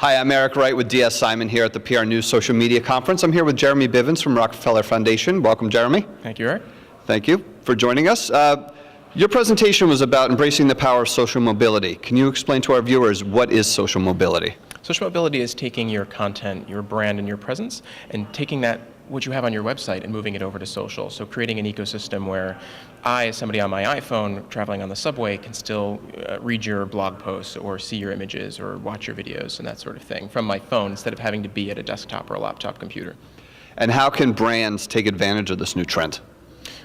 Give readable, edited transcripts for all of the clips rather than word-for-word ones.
Hi, I'm Eric Wright with DS Simon here at the PR News Social Media Conference. I'm here with Jereme Bivins from Rockefeller Foundation. Welcome, Jereme. Thank you, Eric. Thank you for joining us. Your presentation was about embracing the power of social mobility. Can you explain to our viewers what is social mobility? Social mobility is taking your content, your brand, and your presence, and taking that, what you have on your website, and moving it over to social. So creating an ecosystem where I, as somebody on my iPhone traveling on the subway, can still read your blog posts or see your images or watch your videos and that sort of thing from my phone instead of having to be at a desktop or a laptop computer. And how can brands take advantage of this new trend?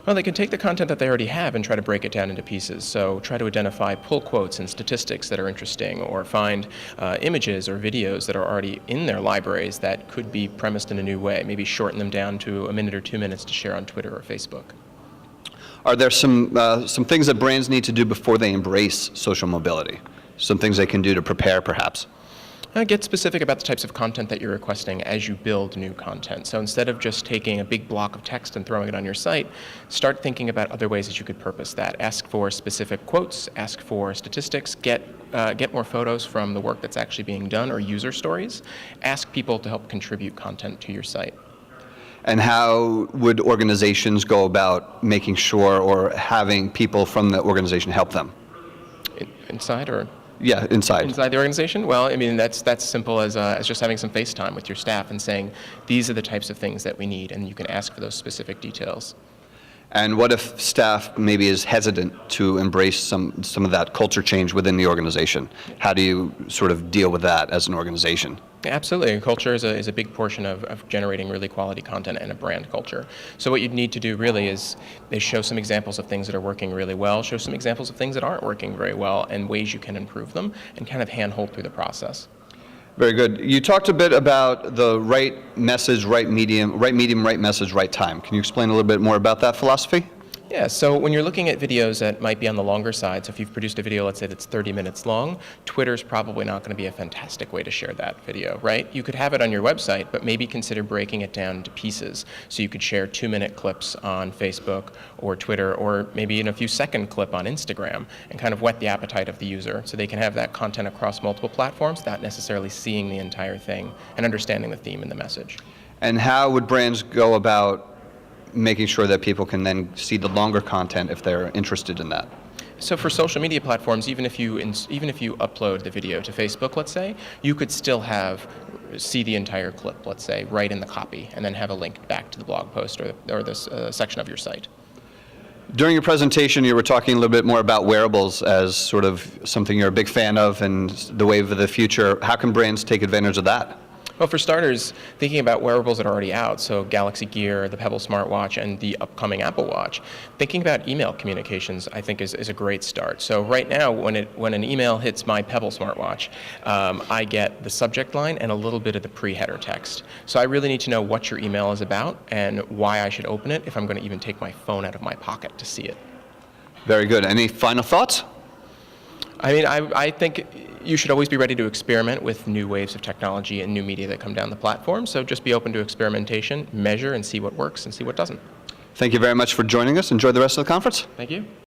Well, they can take the content that they already have and try to break it down into pieces. So try to identify pull quotes and statistics that are interesting, or find images or videos that are already in their libraries that could be premised in a new way. Maybe shorten them down to a minute or 2 minutes to share on Twitter or Facebook. Are there some things that brands need to do before they embrace social mobility? Some things they can do to prepare, perhaps? Get specific about the types of content that you're requesting as you build new content. So instead of just taking a big block of text and throwing it on your site, start thinking about other ways that you could purpose that. Ask for specific quotes, ask for statistics, get more photos from the work that's actually being done or user stories. Ask people to help contribute content to your site. And how would organizations go about making sure or having people from the organization help them? Inside or? Yeah, inside. Inside the organization? Well, I mean, that's simple as just having some FaceTime with your staff and saying, these are the types of things that we need, and you can ask for those specific details. And what if staff maybe is hesitant to embrace some of that culture change within the organization? How do you sort of deal with that as an organization? Absolutely. Culture is a big portion of generating really quality content and a brand culture. So what you'd need to do really is show some examples of things that are working really well, show some examples of things that aren't working very well, and ways you can improve them, and kind of handhold through the process. Very good. You talked a bit about the right message, right medium, right message, right time. Can you explain a little bit more about that philosophy? Yeah, so when you're looking at videos that might be on the longer side, so if you've produced a video, let's say that's 30 minutes long, Twitter's probably not going to be a fantastic way to share that video, right? You could have it on your website, but maybe consider breaking it down into pieces. So you could share 2-minute clips on Facebook or Twitter, or maybe in a few second clip on Instagram, and kind of whet the appetite of the user so they can have that content across multiple platforms, not necessarily seeing the entire thing and understanding the theme and the message. And how would brands go about making sure that people can then see the longer content if they're interested in that? So for social media platforms, even if you upload the video to Facebook, let's say, you could still see the entire clip, let's say, right in the copy, and then have a link back to the blog post or this section of your site. During your presentation, you were talking a little bit more about wearables as sort of something you're a big fan of and the wave of the future. How can brands take advantage of that? Well, for starters, thinking about wearables that are already out, so Galaxy Gear, the Pebble smartwatch, and the upcoming Apple Watch, thinking about email communications, I think, is a great start. So right now, when an email hits my Pebble smartwatch, I get the subject line and a little bit of the pre-header text. So I really need to know what your email is about and why I should open it if I'm going to even take my phone out of my pocket to see it. Very good. Any final thoughts? I mean, I think you should always be ready to experiment with new waves of technology and new media that come down the platform. So just be open to experimentation, measure, and see what works and see what doesn't. Thank you very much for joining us. Enjoy the rest of the conference. Thank you.